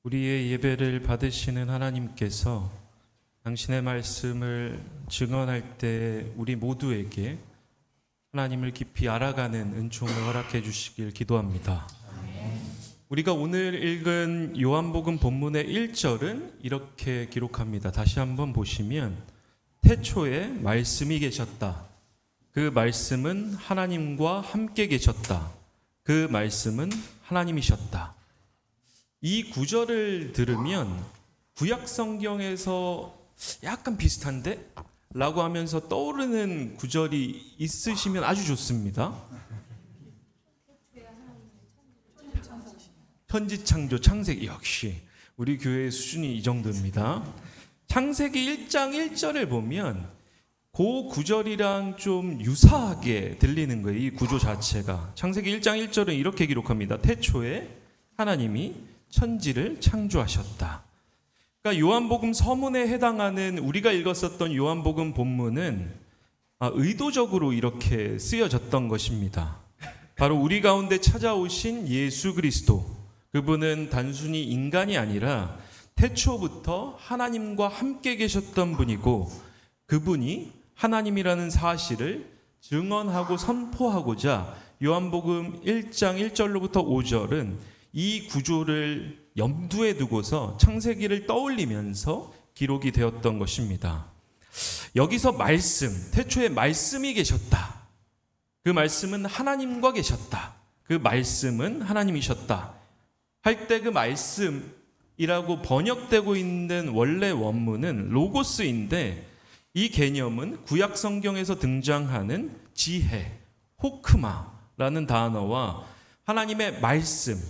우리의 예배를 받으시는 하나님께서 당신의 말씀을 증언할 때 우리 모두에게 하나님을 깊이 알아가는 은총을 허락해 주시길 기도합니다. 우리가 오늘 읽은 요한복음 본문의 1절은 이렇게 기록합니다. 다시 한번 보시면 태초에 말씀이 계셨다. 그 말씀은 하나님과 함께 계셨다. 그 말씀은 하나님이셨다. 이 구절을 들으면 구약 성경에서 약간 비슷한데? 라고 하면서 떠오르는 구절이 있으시면 아주 좋습니다. 천지창조 창세기, 역시 우리 교회의 수준이 이 정도입니다. 창세기 1장 1절을 보면 그 구절이랑 좀 유사하게 들리는 거예요. 이 구조 자체가. 창세기 1장 1절은 이렇게 기록합니다. 태초에 하나님이 천지를 창조하셨다. 그러니까 요한복음 서문에 해당하는 우리가 읽었었던 요한복음 본문은 의도적으로 이렇게 쓰여졌던 것입니다. 바로 우리 가운데 찾아오신 예수 그리스도, 그분은 단순히 인간이 아니라 태초부터 하나님과 함께 계셨던 분이고, 그분이 하나님이라는 사실을 증언하고 선포하고자 요한복음 1장 1절로부터 5절은 이 구조를 염두에 두고서 창세기를 떠올리면서 기록이 되었던 것입니다. 여기서 말씀, 태초에 말씀이 계셨다. 그 말씀은 하나님과 계셨다. 그 말씀은 하나님이셨다. 할 때 그 말씀이라고 번역되고 있는 원래 원문은 로고스인데, 이 개념은 구약 성경에서 등장하는 지혜, 호크마라는 단어와 하나님의 말씀,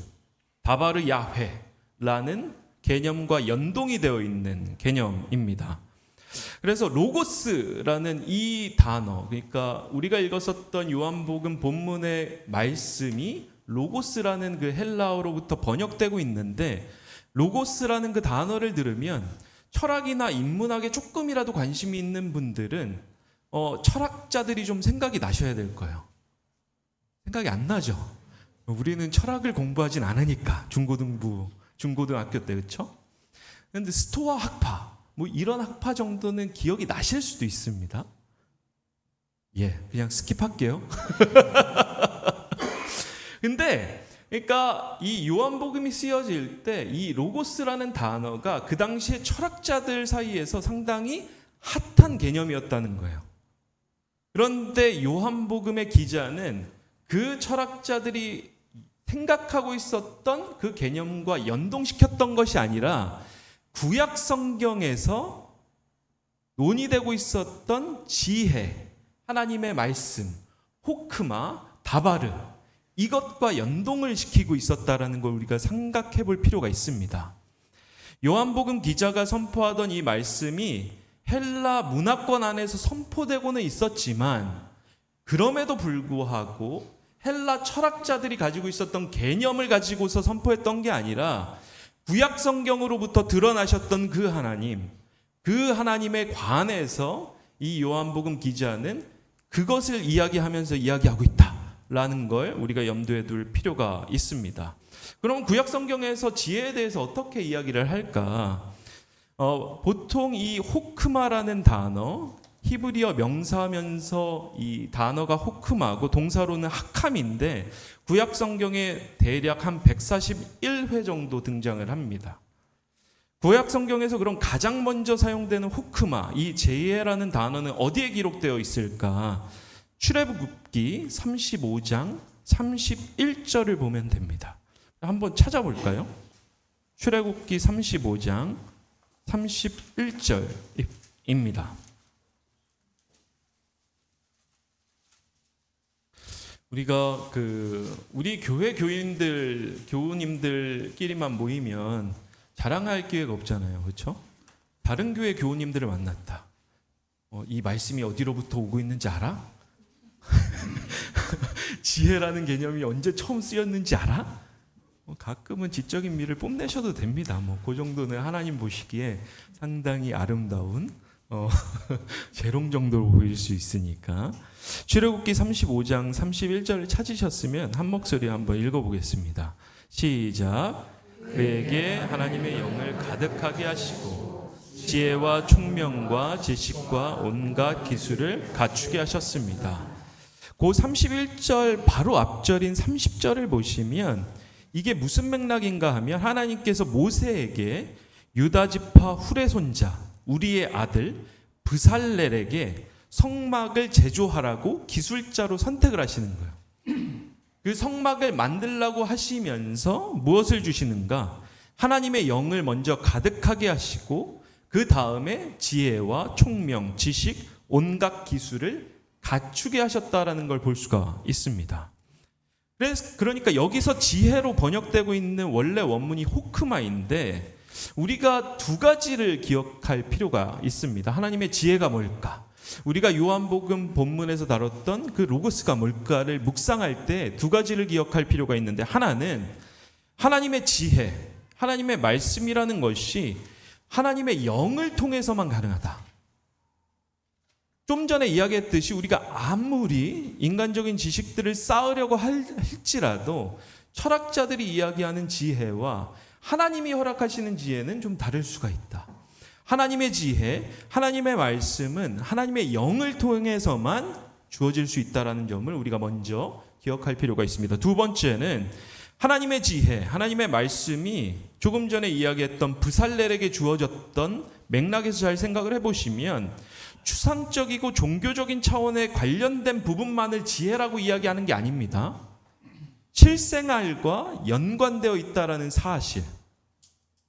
다바르 야훼라는 개념과 연동이 되어 있는 개념입니다. 그래서 로고스라는 이 단어, 그러니까 우리가 읽었었던 요한복음 본문의 말씀이 로고스라는 그 헬라어로부터 번역되고 있는데, 로고스라는 그 단어를 들으면 철학이나 인문학에 조금이라도 관심이 있는 분들은 철학자들이 좀 생각이 나셔야 될 거예요. 생각이 안 나죠. 우리는 철학을 공부하진 않으니까 중고등학교 때, 그렇죠? 그런데 스토아 학파, 뭐 이런 학파 정도는 기억이 나실 수도 있습니다. 그냥 스킵할게요. 근데 그러니까 이 요한복음이 쓰여질 때 이 로고스라는 단어가 그 당시에 철학자들 사이에서 상당히 핫한 개념이었다는 거예요. 그런데 요한복음의 기자는 그 철학자들이 생각하고 있었던 그 개념과 연동시켰던 것이 아니라 구약 성경에서 논의되고 있었던 지혜, 하나님의 말씀, 호크마, 다바르, 이것과 연동을 시키고 있었다라는 걸 우리가 생각해 볼 필요가 있습니다. 요한복음 기자가 선포하던 이 말씀이 헬라 문화권 안에서 선포되고는 있었지만, 그럼에도 불구하고 헬라 철학자들이 가지고 있었던 개념을 가지고서 선포했던 게 아니라 구약 성경으로부터 드러나셨던 그 하나님, 그 하나님에 관해서 이 요한복음 기자는 그것을 이야기하면서 이야기하고 있다라는 걸 우리가 염두에 둘 필요가 있습니다. 그럼 구약 성경에서 지혜에 대해서 어떻게 이야기를 할까? 보통 이 호크마라는 단어, 히브리어 명사면서 이 단어가 호크마고 동사로는 하캄인데 구약 성경에 대략 한 141회 정도 등장을 합니다. 구약 성경에서 그럼 가장 먼저 사용되는 호크마, 이 지혜라는 단어는 어디에 기록되어 있을까? 출애굽기 35장 31절을 보면 됩니다. 한번 찾아볼까요? 출애굽기 35장 31절입니다. 우리가 우리 교회 교우님들끼리만 모이면 자랑할 기회가 없잖아요, 그렇죠? 다른 교회 교우님들을 만났다. 이 말씀이 어디로부터 오고 있는지 알아? 지혜라는 개념이 언제 처음 쓰였는지 알아? 가끔은 지적인 미를 뽐내셔도 됩니다. 그 정도는 하나님 보시기에 상당히 아름다운 재롱 정도로 보일 수 있으니까. 출애굽기 35장 31절을 찾으셨으면 한 목소리 한번 읽어보겠습니다. 시작. 그에게 하나님의 영을 가득하게 하시고 지혜와 총명과 지식과 온갖 기술을 갖추게 하셨습니다. 그 31절 바로 앞절인 30절을 보시면 이게 무슨 맥락인가 하면 하나님께서 모세에게 유다 지파 훌의 손자 우리의 아들 브살렐에게 성막을 제조하라고 기술자로 선택을 하시는 거예요. 그 성막을 만들라고 하시면서 무엇을 주시는가? 하나님의 영을 먼저 가득하게 하시고 그 다음에 지혜와 총명, 지식, 온갖 기술을 갖추게 하셨다라는 걸 볼 수가 있습니다. 그러니까 여기서 지혜로 번역되고 있는 원래 원문이 호크마인데 우리가 두 가지를 기억할 필요가 있습니다. 하나님의 지혜가 뭘까? 우리가 요한복음 본문에서 다뤘던 그 로고스가 뭘까를 묵상할 때 두 가지를 기억할 필요가 있는데 하나는 하나님의 지혜, 하나님의 말씀이라는 것이 하나님의 영을 통해서만 가능하다. 좀 전에 이야기했듯이 우리가 아무리 인간적인 지식들을 쌓으려고 할지라도 철학자들이 이야기하는 지혜와 하나님이 허락하시는 지혜는 좀 다를 수가 있다. 하나님의 지혜, 하나님의 말씀은 하나님의 영을 통해서만 주어질 수 있다는 점을 우리가 먼저 기억할 필요가 있습니다. 두 번째는 하나님의 지혜, 하나님의 말씀이 조금 전에 이야기했던 브살렐에게 주어졌던 맥락에서 잘 생각을 해보시면 추상적이고 종교적인 차원에 관련된 부분만을 지혜라고 이야기하는 게 아닙니다. 실생활과 연관되어 있다라는 사실,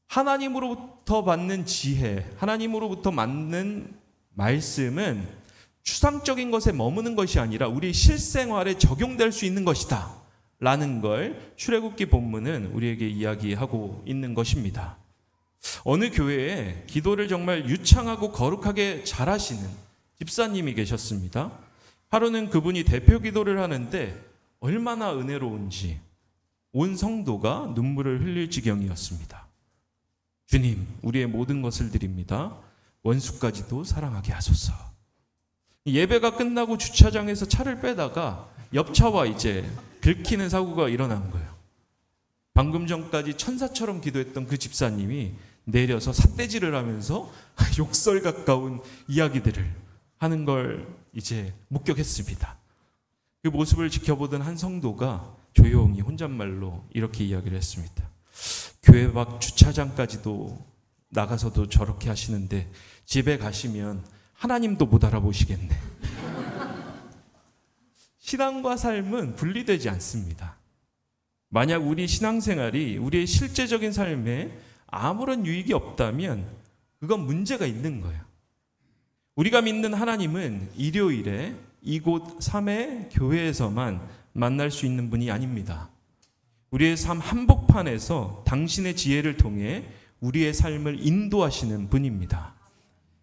하나님으로부터 받는 지혜, 하나님으로부터 받는 말씀은 추상적인 것에 머무는 것이 아니라 우리 실생활에 적용될 수 있는 것이다 라는 걸 출애굽기 본문은 우리에게 이야기하고 있는 것입니다. 어느 교회에 기도를 정말 유창하고 거룩하게 잘하시는 집사님이 계셨습니다. 하루는 그분이 대표 기도를 하는데 얼마나 은혜로운지 온 성도가 눈물을 흘릴 지경이었습니다. 주님, 우리의 모든 것을 드립니다. 원수까지도 사랑하게 하소서. 예배가 끝나고 주차장에서 차를 빼다가 옆차와 이제 긁히는 사고가 일어난 거예요. 방금 전까지 천사처럼 기도했던 그 집사님이 내려서 삿대질을 하면서 욕설 가까운 이야기들을 하는 걸 이제 목격했습니다. 그 모습을 지켜보던 한 성도가 조용히 혼잣말로 이렇게 이야기를 했습니다. 교회 밖 주차장까지도 나가서도 저렇게 하시는데 집에 가시면 하나님도 못 알아보시겠네. 신앙과 삶은 분리되지 않습니다. 만약 우리 신앙생활이 우리의 실제적인 삶에 아무런 유익이 없다면 그건 문제가 있는 거예요. 우리가 믿는 하나님은 일요일에 이곳 3회 교회에서만 만날 수 있는 분이 아닙니다. 우리의 삶 한복판에서 당신의 지혜를 통해 우리의 삶을 인도하시는 분입니다.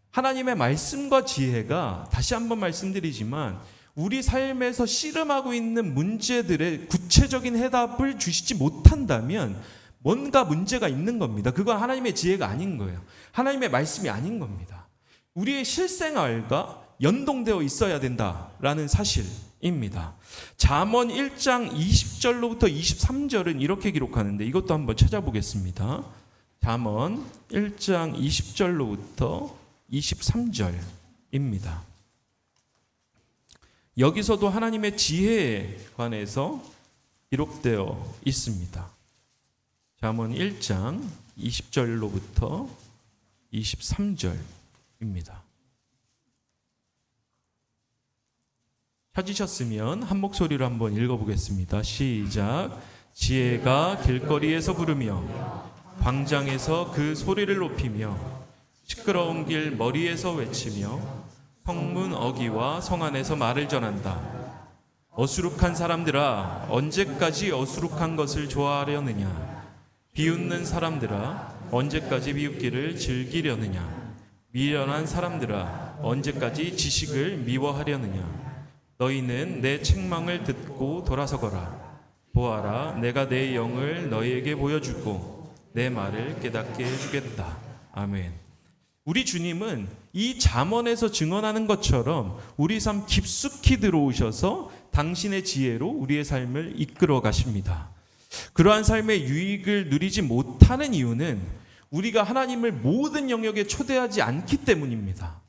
하나님의 말씀과 지혜가 다시 한번 말씀드리지만 우리 삶에서 씨름하고 있는 문제들의 구체적인 해답을 주시지 못한다면 뭔가 문제가 있는 겁니다. 그건 하나님의 지혜가 아닌 거예요. 하나님의 말씀이 아닌 겁니다. 우리의 실생활과 연동되어 있어야 된다라는 사실입니다. 잠언 1장 20절로부터 23절은 이렇게 기록하는데 이것도 한번 찾아보겠습니다. 잠언 1장 20절로부터 23절입니다. 여기서도 하나님의 지혜에 관해서 기록되어 있습니다. 잠언 1장 20절로부터 23절입니다. 찾으셨으면 한 목소리로 한번 읽어보겠습니다. 시작. 지혜가 길거리에서 부르며 광장에서 그 소리를 높이며 시끄러운 길 머리에서 외치며 성문 어귀와 성 안에서 말을 전한다. 어수룩한 사람들아, 언제까지 어수룩한 것을 좋아하려느냐? 비웃는 사람들아, 언제까지 비웃기를 즐기려느냐? 미련한 사람들아, 언제까지 지식을 미워하려느냐? 너희는 내 책망을 듣고 돌아서거라. 보아라, 내가 내 영을 너희에게 보여주고 내 말을 깨닫게 해주겠다. 아멘. 우리 주님은 이 잠언에서 증언하는 것처럼 우리 삶 깊숙이 들어오셔서 당신의 지혜로 우리의 삶을 이끌어 가십니다. 그러한 삶의 유익을 누리지 못하는 이유는 우리가 하나님을 모든 영역에 초대하지 않기 때문입니다.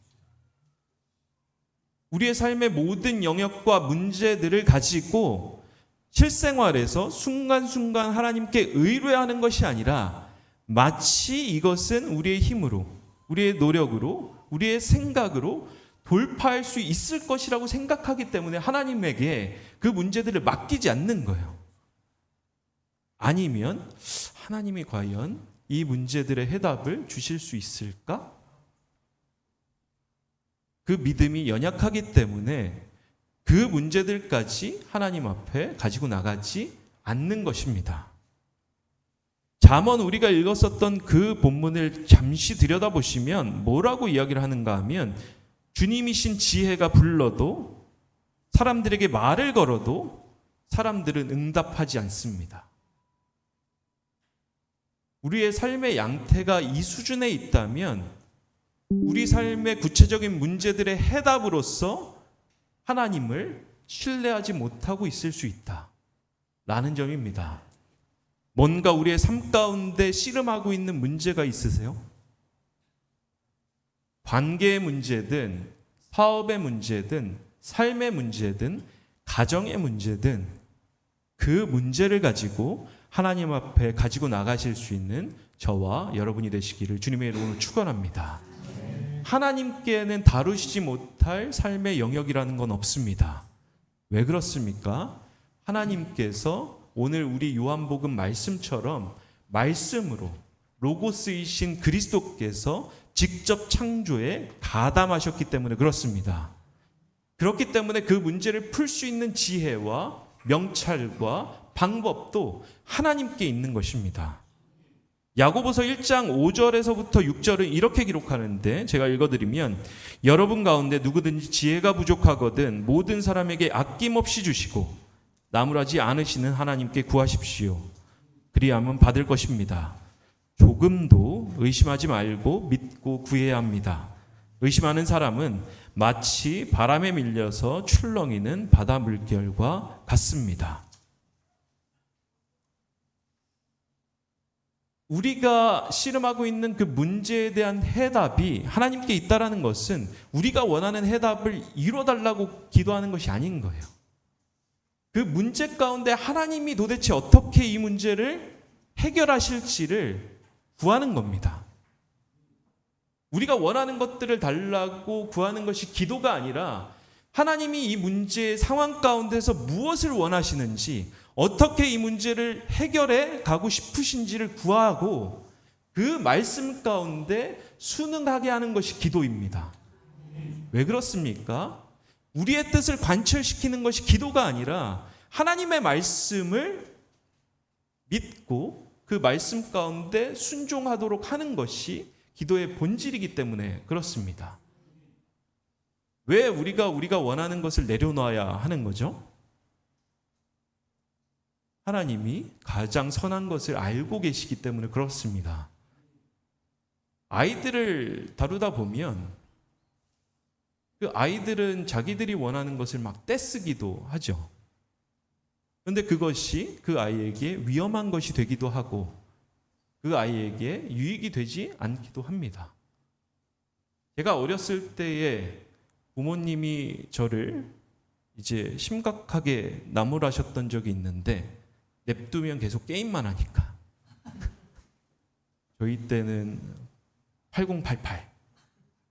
우리의 삶의 모든 영역과 문제들을 가지고 실생활에서 순간순간 하나님께 의뢰하는 것이 아니라 마치 이것은 우리의 힘으로, 우리의 노력으로, 우리의 생각으로 돌파할 수 있을 것이라고 생각하기 때문에 하나님에게 그 문제들을 맡기지 않는 거예요. 아니면 하나님이 과연 이 문제들의 해답을 주실 수 있을까? 그 믿음이 연약하기 때문에 그 문제들까지 하나님 앞에 가지고 나가지 않는 것입니다. 잠언 우리가 읽었었던 그 본문을 잠시 들여다보시면 뭐라고 이야기를 하는가 하면 주님이신 지혜가 불러도 사람들에게 말을 걸어도 사람들은 응답하지 않습니다. 우리의 삶의 양태가 이 수준에 있다면 우리 삶의 구체적인 문제들의 해답으로서 하나님을 신뢰하지 못하고 있을 수 있다라는 점입니다. 뭔가 우리의 삶 가운데 씨름하고 있는 문제가 있으세요? 관계의 문제든 사업의 문제든 삶의 문제든 가정의 문제든 그 문제를 가지고 하나님 앞에 가지고 나가실 수 있는 저와 여러분이 되시기를 주님의 이름으로 축원합니다. 하나님께는 다루시지 못할 삶의 영역이라는 건 없습니다. 왜 그렇습니까? 하나님께서 오늘 우리 요한복음 말씀처럼 말씀으로 로고스이신 그리스도께서 직접 창조에 가담하셨기 때문에 그렇습니다. 그렇기 때문에 그 문제를 풀 수 있는 지혜와 명찰과 방법도 하나님께 있는 것입니다. 야고보서 1장 5절에서부터 6절은 이렇게 기록하는데 제가 읽어드리면 여러분 가운데 누구든지 지혜가 부족하거든 모든 사람에게 아낌없이 주시고 나무라지 않으시는 하나님께 구하십시오. 그리하면 받을 것입니다. 조금도 의심하지 말고 믿고 구해야 합니다. 의심하는 사람은 마치 바람에 밀려서 출렁이는 바다 물결과 같습니다. 우리가 씨름하고 있는 그 문제에 대한 해답이 하나님께 있다라는 것은 우리가 원하는 해답을 이뤄달라고 기도하는 것이 아닌 거예요. 그 문제 가운데 하나님이 도대체 어떻게 이 문제를 해결하실지를 구하는 겁니다. 우리가 원하는 것들을 달라고 구하는 것이 기도가 아니라 하나님이 이 문제의 상황 가운데서 무엇을 원하시는지 어떻게 이 문제를 해결해 가고 싶으신지를 구하고 그 말씀 가운데 순응하게 하는 것이 기도입니다. 왜 그렇습니까? 우리의 뜻을 관철시키는 것이 기도가 아니라 하나님의 말씀을 믿고 그 말씀 가운데 순종하도록 하는 것이 기도의 본질이기 때문에 그렇습니다. 왜 우리가 원하는 것을 내려놔야 하는 거죠? 하나님이 가장 선한 것을 알고 계시기 때문에 그렇습니다. 아이들을 다루다 보면 그 아이들은 자기들이 원하는 것을 막 떼쓰기도 하죠. 그런데 그것이 그 아이에게 위험한 것이 되기도 하고 그 아이에게 유익이 되지 않기도 합니다. 제가 어렸을 때에 부모님이 저를 이제 심각하게 나무라셨던 적이 있는데 냅두면 계속 게임만 하니까 저희 때는 8088,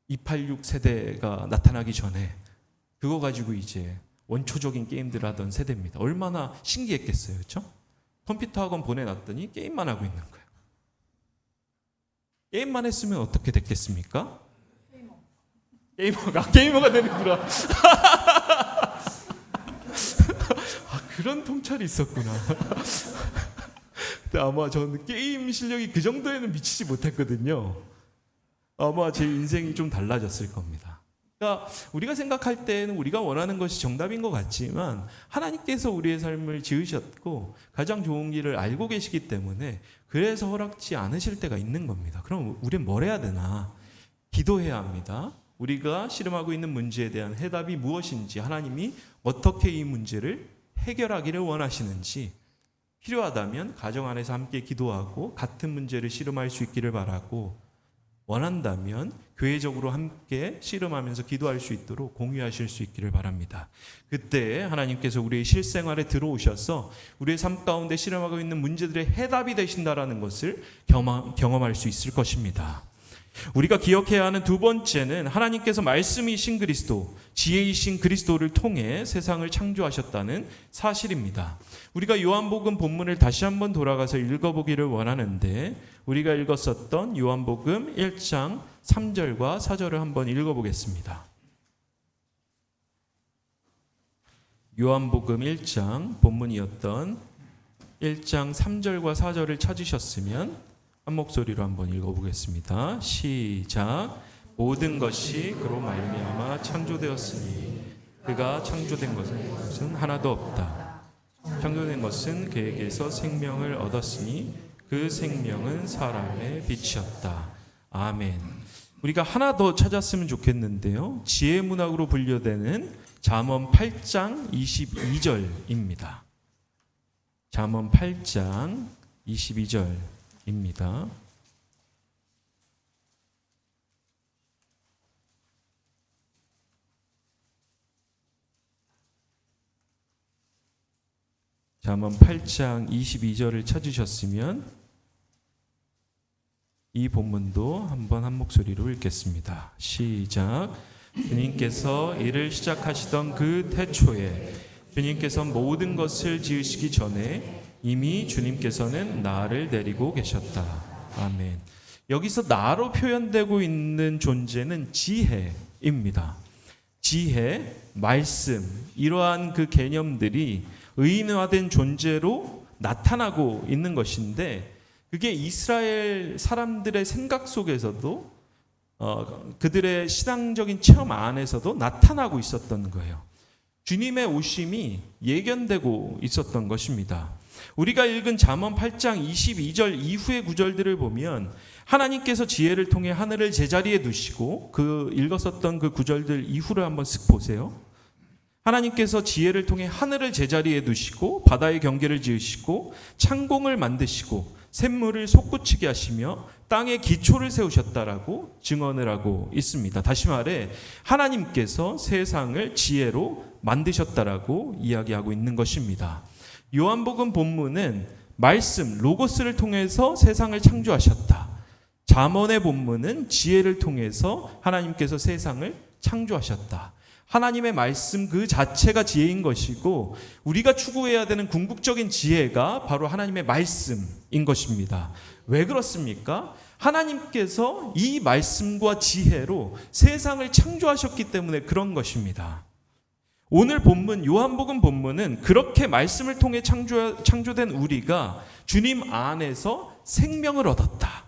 286 세대가 나타나기 전에 그거 가지고 이제 원초적인 게임들을 하던 세대입니다. 얼마나 신기했겠어요, 그렇죠? 컴퓨터 학원 보내놨더니 게임만 하고 있는 거예요. 게임만 했으면 어떻게 됐겠습니까? 게이머가 되는구나. 그런 통찰이 있었구나. 근데 아마 저는 게임 실력이 그 정도에는 미치지 못했거든요. 아마 제 인생이 좀 달라졌을 겁니다. 그러니까 우리가 생각할 때는 우리가 원하는 것이 정답인 것 같지만 하나님께서 우리의 삶을 지으셨고 가장 좋은 길을 알고 계시기 때문에 그래서 허락지 않으실 때가 있는 겁니다. 그럼 우리는 뭘 해야 되나? 기도해야 합니다. 우리가 씨름하고 있는 문제에 대한 해답이 무엇인지 하나님이 어떻게 이 문제를 해결하기를 원하시는지 필요하다면 가정 안에서 함께 기도하고 같은 문제를 씨름할 수 있기를 바라고, 원한다면 교회적으로 함께 씨름하면서 기도할 수 있도록 공유하실 수 있기를 바랍니다. 그때 하나님께서 우리의 실생활에 들어오셔서 우리의 삶 가운데 씨름하고 있는 문제들의 해답이 되신다라는 것을 경험할 수 있을 것입니다. 우리가 기억해야 하는 두 번째는 하나님께서 말씀이신 그리스도, 지혜이신 그리스도를 통해 세상을 창조하셨다는 사실입니다. 우리가 요한복음 본문을 다시 한번 돌아가서 읽어보기를 원하는데, 우리가 읽었었던 요한복음 1장 3절과 4절을 한번 읽어보겠습니다. 요한복음 1장 본문이었던 1장 3절과 4절을 찾으셨으면 한 목소리로 한번 읽어보겠습니다. 시작. 모든 것이 그로 말미암아 창조되었으니 그가 창조된 것은 하나도 없다. 창조된 것은 그에게서 생명을 얻었으니 그 생명은 사람의 빛이었다. 아멘. 우리가 하나 더 찾았으면 좋겠는데요. 지혜 문학으로 분류되는 잠언 8장 22절입니다. 잠언 8장 22절입니다. 잠언 8장 22절을 찾으셨으면 이 본문도 한번 한 목소리로 읽겠습니다. 시작. 주님께서 일을 시작하시던 그 태초에 주님께서 모든 것을 지으시기 전에 이미 주님께서는 나를 데리고 계셨다. 아멘. 여기서 나로 표현되고 있는 존재는 지혜입니다. 지혜, 말씀, 이러한 그 개념들이 의인화된 존재로 나타나고 있는 것인데, 그게 이스라엘 사람들의 생각 속에서도 그들의 신앙적인 체험 안에서도 나타나고 있었던 거예요. 주님의 오심이 예견되고 있었던 것입니다. 우리가 읽은 잠언 8장 22절 이후의 구절들을 보면 하나님께서 지혜를 통해 하늘을 제자리에 두시고, 그 읽었었던 그 구절들 이후를 한번 쓱 보세요. 하나님께서 지혜를 통해 하늘을 제자리에 두시고 바다의 경계를 지으시고 창공을 만드시고 샘물을 솟구치게 하시며 땅에 기초를 세우셨다라고 증언을 하고 있습니다. 다시 말해 하나님께서 세상을 지혜로 만드셨다라고 이야기하고 있는 것입니다. 요한복음 본문은 말씀, 로고스를 통해서 세상을 창조하셨다. 잠언의 본문은 지혜를 통해서 하나님께서 세상을 창조하셨다. 하나님의 말씀 그 자체가 지혜인 것이고, 우리가 추구해야 되는 궁극적인 지혜가 바로 하나님의 말씀인 것입니다. 왜 그렇습니까? 하나님께서 이 말씀과 지혜로 세상을 창조하셨기 때문에 그런 것입니다. 오늘 본문, 요한복음 본문은 그렇게 말씀을 통해 창조된 우리가 주님 안에서 생명을 얻었다.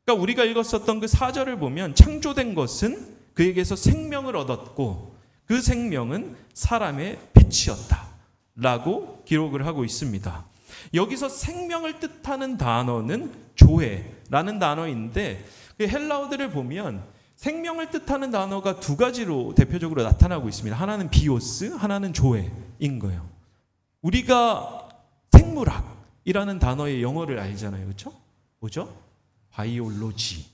그러니까 우리가 읽었었던 그 4절을 보면 창조된 것은 그에게서 생명을 얻었고 그 생명은 사람의 빛이었다 라고 기록을 하고 있습니다. 여기서 생명을 뜻하는 단어는 조에라는 단어인데, 그 헬라어들을 보면 생명을 뜻하는 단어가 두 가지로 대표적으로 나타나고 있습니다. 하나는 비오스, 하나는 조에인 거예요. 우리가 생물학이라는 단어의 영어를 알잖아요. 그렇죠? 뭐죠? 바이올로지.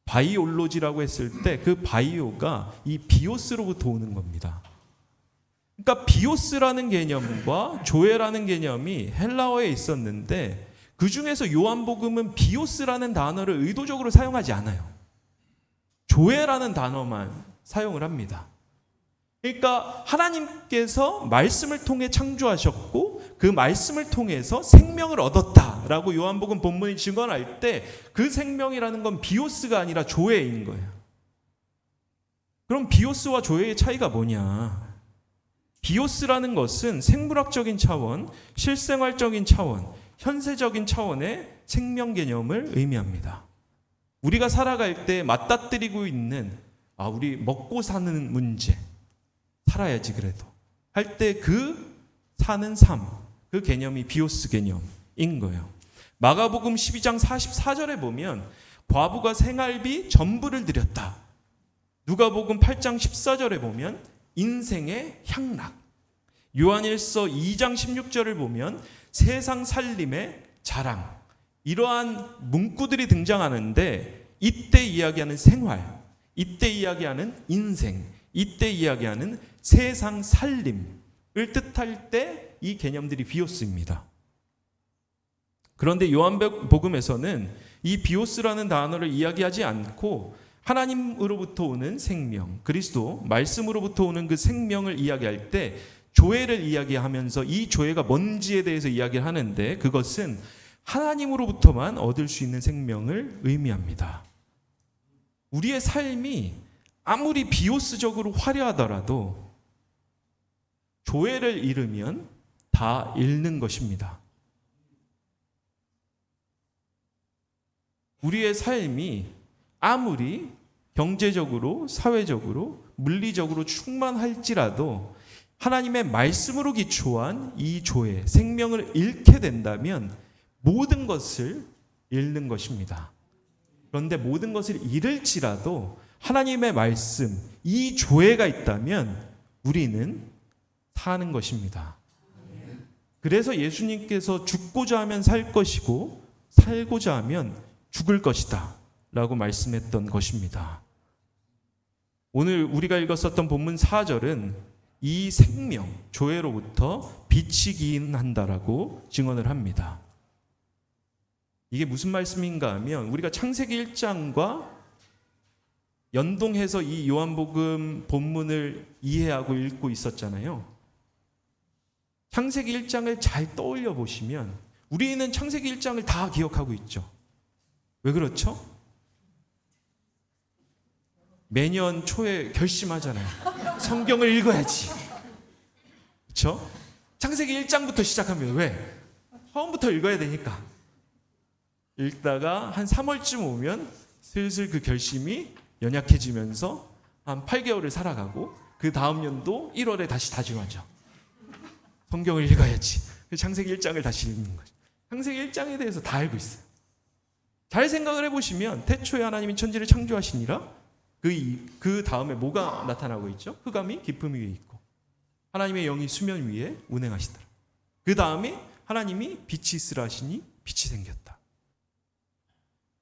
바이올로지라고 했을 때 그 바이오가 이 비오스로부터 오는 겁니다. 그러니까 비오스라는 개념과 조에라는 개념이 헬라어에 있었는데, 그 중에서 요한복음은 비오스라는 단어를 의도적으로 사용하지 않아요. 조에라는 단어만 사용을 합니다. 그러니까 하나님께서 말씀을 통해 창조하셨고 그 말씀을 통해서 생명을 얻었다라고 요한복음 본문이 증언할 때 그 생명이라는 건 비오스가 아니라 조에인 거예요. 그럼 비오스와 조에의 차이가 뭐냐? 비오스라는 것은 생물학적인 차원, 실생활적인 차원, 현세적인 차원의 생명 개념을 의미합니다. 우리가 살아갈 때 맞닥뜨리고 있는 우리 먹고 사는 문제, 살아야지 그래도 할 때 그 사는 삶, 그 개념이 비오스 개념인 거예요. 마가복음 12장 44절에 보면 과부가 생활비 전부를 드렸다. 누가복음 8장 14절에 보면 인생의 향락, 요한일서 2장 16절을 보면 세상 살림의 자랑, 이러한 문구들이 등장하는데 이때 이야기하는 생활, 이때 이야기하는 인생, 이때 이야기하는 세상 살림을 뜻할 때 이 개념들이 비오스입니다. 그런데 요한복음에서는 이 비오스라는 단어를 이야기하지 않고 하나님으로부터 오는 생명, 그리스도 말씀으로부터 오는 그 생명을 이야기할 때 조회를 이야기하면서 이 조회가 뭔지에 대해서 이야기를 하는데 그것은 하나님으로부터만 얻을 수 있는 생명을 의미합니다. 우리의 삶이 아무리 비오스적으로 화려하더라도 조회를 잃으면 다 잃는 것입니다. 우리의 삶이 아무리 경제적으로, 사회적으로, 물리적으로 충만할지라도 하나님의 말씀으로 기초한 이 조회, 생명을 잃게 된다면 모든 것을 잃는 것입니다. 그런데 모든 것을 잃을지라도 하나님의 말씀, 이 조회가 있다면 우리는 사는 것입니다. 그래서 예수님께서 죽고자 하면 살 것이고 살고자 하면 죽을 것이다 라고 말씀했던 것입니다. 오늘 우리가 읽었었던 본문 4절은 이 생명, 조회로부터 빛이 기인한다라고 증언을 합니다. 이게 무슨 말씀인가 하면 우리가 창세기 1장과 연동해서 이 요한복음 본문을 이해하고 읽고 있었잖아요. 창세기 1장을 잘 떠올려 보시면 우리는 창세기 1장을 다 기억하고 있죠. 왜 그렇죠? 매년 초에 결심하잖아요. 성경을 읽어야지. 그렇죠? 창세기 1장부터 시작하면 왜? 처음부터 읽어야 되니까. 읽다가 한 3월쯤 오면 슬슬 그 결심이 연약해지면서 한 8개월을 살아가고 그 다음 연도 1월에 다시 다짐하죠. 성경을 읽어야지. 창세기 1장을 다시 읽는 거죠. 창세기 1장에 대해서 다 알고 있어요. 잘 생각을 해보시면 태초에 하나님이 천지를 창조하시니라 그 다음에 뭐가 나타나고 있죠? 흑암이 깊음 위에 있고 하나님의 영이 수면 위에 운행하시더라. 그 다음에 하나님이 빛이 있으라 하시니 빛이 생겼다.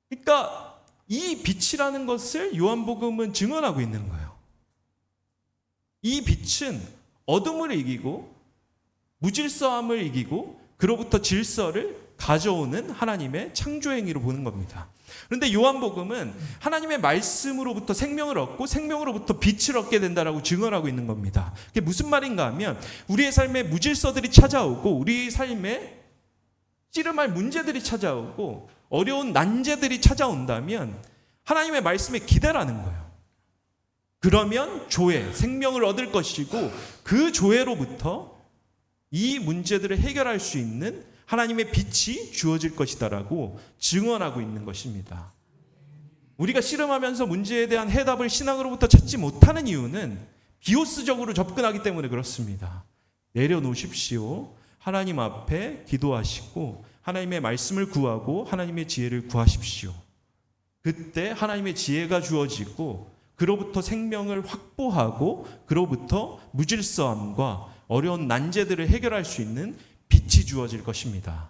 그러니까 이 빛이라는 것을 요한복음은 증언하고 있는 거예요. 이 빛은 어둠을 이기고 무질서함을 이기고 그로부터 질서를 가져오는 하나님의 창조 행위로 보는 겁니다. 그런데 요한복음은 하나님의 말씀으로부터 생명을 얻고 생명으로부터 빛을 얻게 된다라고 증언하고 있는 겁니다. 그게 무슨 말인가 하면 우리의 삶에 무질서들이 찾아오고 우리 삶에 씨름할 문제들이 찾아오고 어려운 난제들이 찾아온다면 하나님의 말씀에 기대라는 거예요. 그러면 조회, 생명을 얻을 것이고 그 조회로부터 이 문제들을 해결할 수 있는 하나님의 빛이 주어질 것이다라고 증언하고 있는 것입니다. 우리가 씨름하면서 문제에 대한 해답을 신앙으로부터 찾지 못하는 이유는 비오스적으로 접근하기 때문에 그렇습니다. 내려놓으십시오. 하나님 앞에 기도하시고 하나님의 말씀을 구하고 하나님의 지혜를 구하십시오. 그때 하나님의 지혜가 주어지고 그로부터 생명을 확보하고 그로부터 무질서함과 어려운 난제들을 해결할 수 있는 빛이 주어질 것입니다.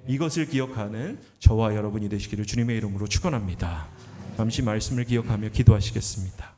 이것을 기억하는 저와 여러분이 되시기를 주님의 이름으로 축원합니다. 잠시 말씀을 기억하며 기도하시겠습니다.